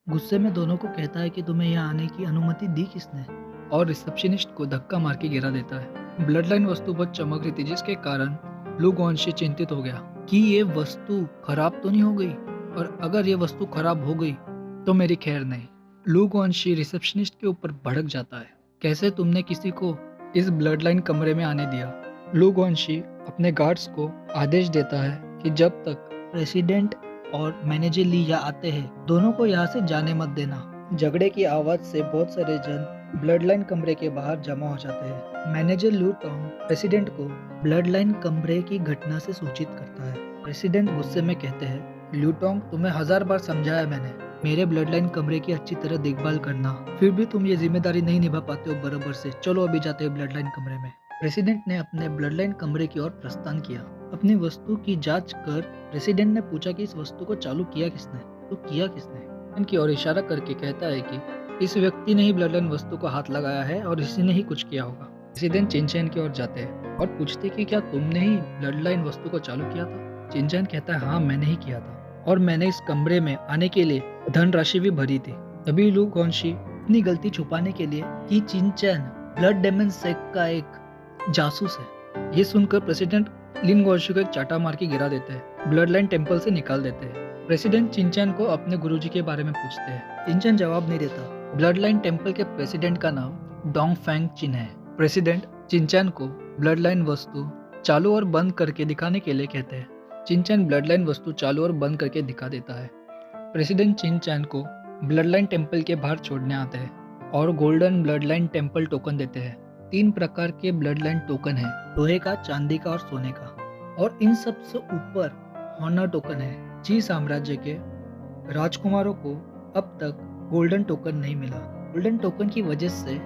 गुस्से में दोनों को कहता है कि तुम्हें यहाँ आने की अनुमति दी किसने, और रिसेप्शनिस्ट को धक्का मार के गिरा देता है। ब्लड लाइन वस्तु बहुत चमक रही थी, जिसके कारण लू गॉन्शी चिंतित हो गया कि ये वस्तु खराब तो नहीं हो गई, और अगर ये वस्तु खराब हो गई तो मेरी खैर नहीं। लू गॉन्शी रिसेप्शनिस्ट के ऊपर भड़क जाता है, कैसे तुमने किसी को इस ब्लड लाइन कमरे में आने दिया। लू गॉन्शी अपने गार्ड्स को आदेश देता है कि जब तक प्रेसिडेंट और मैनेजर ली यहाँ आते हैं, दोनों को यहाँ से जाने मत देना। झगड़े की आवाज से बहुत सारे जन ब्लड लाइन कमरे के बाहर जमा हो जाते हैं। मैनेजर लू टोंग प्रेसिडेंट को ब्लड लाइन कमरे की घटना से सूचित करता है। प्रेसिडेंट गुस्से में कहते हैं, लू टोंग, तुम्हें 1000 बार समझाया मैंने मेरे ब्लड लाइन कमरे की अच्छी तरह देखभाल करना, फिर भी तुम ये जिम्मेदारी नहीं निभा पाते हो बराबर से। चलो अभी जाते हैं ब्लड लाइन कमरे में। प्रेसिडेंट ने अपने ब्लड लाइन कमरे की ओर प्रस्थान किया। अपनी वस्तु की जांच कर प्रेसिडेंट ने पूछा कि इस वस्तु को चालू किया किसने, तो किया किसने। इनकी ओर इशारा करके कहता है कि इस व्यक्ति ने ही ब्लड लाइन वस्तु को हाथ लगाया है और इसी ने ही कुछ किया होगा। प्रेसिडेंट चिनचैन की ओर जाते हैं और पूछते कि क्या तुमने ही ब्लड लाइन वस्तु को चालू किया था। चिनचैन कहता है, हाँ मैंने ही किया था, और मैंने इस कमरे में आने के लिए धनराशि भी भरी थी। तभी लू गॉन्शी अपनी गलती छुपाने के लिए कि चिनचैन ब्लड डेमन सेक्ट का एक जासूस है, ये सुनकर प्रेसिडेंट लिन गॉन्शी को एक चाटा मार के गिरा देते हैं, ब्लड लाइन टेम्पल से निकाल देते हैं। प्रेसिडेंट चिनचैन को अपने गुरुजी के बारे में पूछते हैं। चिनचैन जवाब नहीं देता। ब्लड लाइन टेम्पल के प्रेसिडेंट का नाम डोंग फैंग चिन है। प्रेसिडेंट चिनचैन को ब्लड लाइन वस्तु चालू और बंद करके दिखाने के लिए कहते हैं। चिनचैन ब्लड लाइन वस्तु चालू और बंद करके दिखा देता है। प्रेसिडेंट चिनचैन को ब्लड लाइन टेम्पल के बाहर छोड़ने आते हैं और golden blood line temple token देते हैं। 3 प्रकार के ब्लड लाइन टोकन है, लोहे का, चांदी का और सोने का, और इन सब से ऊपर हॉनर टोकन है। ची साम्राज्य के राजकुमारों को अब तक गोल्डन टोकन नहीं मिला। गोल्डन टोकन की वजह से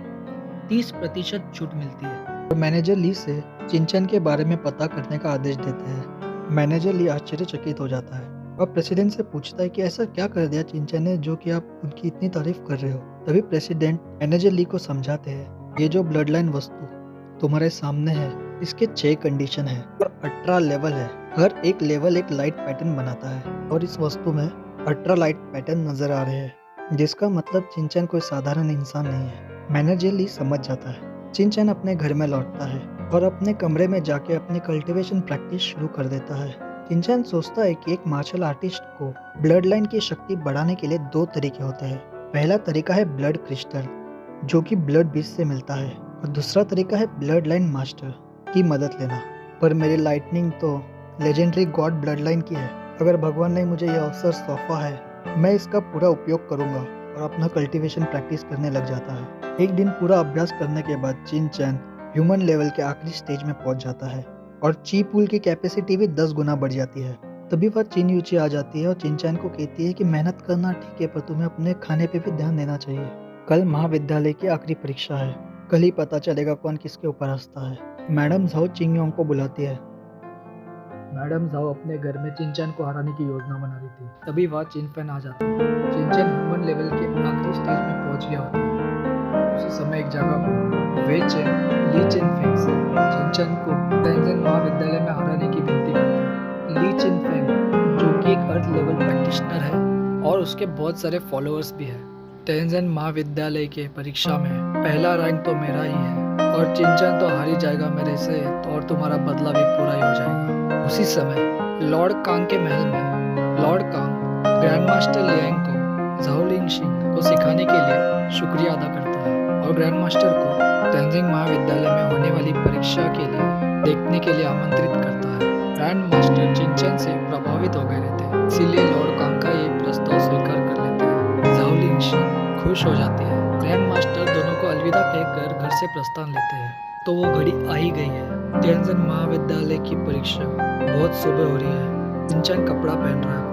30% छूट मिलती है। और मैनेजर ली से चिनचैन के बारे में पता करने का आदेश देते हैं। मैनेजर ली आश्चर्यचकित हो जाता है और प्रेसिडेंट से पूछता है कि ऐसा क्या कर दिया चिनचैन ने जो कि आप उनकी इतनी तारीफ कर रहे हो। तभी प्रेसिडेंट मैनेजर ली को समझाते हैं, ये जो ब्लड लाइन वस्तु तुम्हारे सामने है, इसके 6 कंडीशन है और 18 लेवल है। हर एक लेवल एक लाइट पैटर्न बनाता है और इस वस्तु में 18 लाइट पैटर्न नजर आ रहे हैं, जिसका मतलब चिनचैन कोई साधारण इंसान नहीं है। मैनेजर ली समझ जाता है। चिनचैन अपने घर में लौटता है और अपने कमरे में जाके अपनी कल्टीवेशन प्रैक्टिस शुरू कर देता है। चिनचैन सोचता है कि एक मार्शल आर्टिस्ट को ब्लड लाइन की शक्ति बढ़ाने के लिए 2 तरीके होते हैं। पहला तरीका है ब्लड क्रिस्टल, जो कि ब्लड बीज से मिलता है, और दूसरा तरीका है ब्लड लाइन मास्टर की मदद लेना। पर मेरी लाइटनिंग तो लेजेंडरी गॉड ब्लड लाइन की है। अगर भगवान ने मुझे यह अवसर सौंपा है, मैं इसका पूरा उपयोग करूंगा, और अपना कल्टीवेशन प्रैक्टिस करने लग जाता है। एक दिन पूरा अभ्यास करने के बाद चिनचैन ह्यूमन लेवल के आखिरी स्टेज में पहुंच जाता है और ची पूल की कैपेसिटी भी 10 गुना बढ़ जाती है। तभी वह चिन यूची आ जाती है और चिनचैन को कहती है कि मेहनत करना ठीक है, पर तुम्हें अपने खाने पे भी ध्यान देना चाहिए। कल महाविद्यालय की आखिरी परीक्षा है, कल ही पता चलेगा कौन किसके ऊपर हंसता है। मैडम झाओ चिंगयोंग को बुलाती है। मैडम झाओ अपने घर में चिनचैन को हराने की योजना बना रही थी। तभी वह चिनफैन आ जाता है। चिनचैन ह्यूमन लेवल के आखिरी स्टेज में पहुंच गया होता है। उसी समय एक जगह पर वे चेन ली चिनफेंग से चिनचैन को तेंजन महाविद्यालय में हराने की विनती करता है। ली चिनफेंग, जो कि एक अर्थ लेवल प्रैक्टिशनर है और उसके बहुत सारे फॉलोअर्स भी है। तेंजन महाविद्यालय के परीक्षा में पहला रैंक तो मेरा ही है, और चिनचैन तो हार ही जाएगा मेरे से, तो और तुम्हारा बदला भी पूरा ही हो जाएगा। उसी समय लॉर्ड कांग के महल में Lord Kang grand master Liang को झाओलिंग शिंग को सिखाने के लिए शुक्रिया अदा करता है और ग्रैंड मास्टर को तेंजिंग महाविद्यालय में होने वाली परीक्षा के लिए देखने के लिए आमंत्रित करता है। ग्रैंड मास्टर चिनचैन से प्रभावित हो गए थे, इसीलिए लॉर्ड कांग का ये प्रस्ताव स्वीकार कर लेते हैं। झाओलिंग शिंग खुश हो जाती है। ग्रैंड मास्टर दोनों को अलविदा कहकर घर से प्रस्थान लेते हैं, तो वो घड़ी आ ही गई है। तेंजिंग महाविद्यालय की परीक्षा बहुत सुबह हो रही है। चिनचैन कपड़ा पहन रहा है,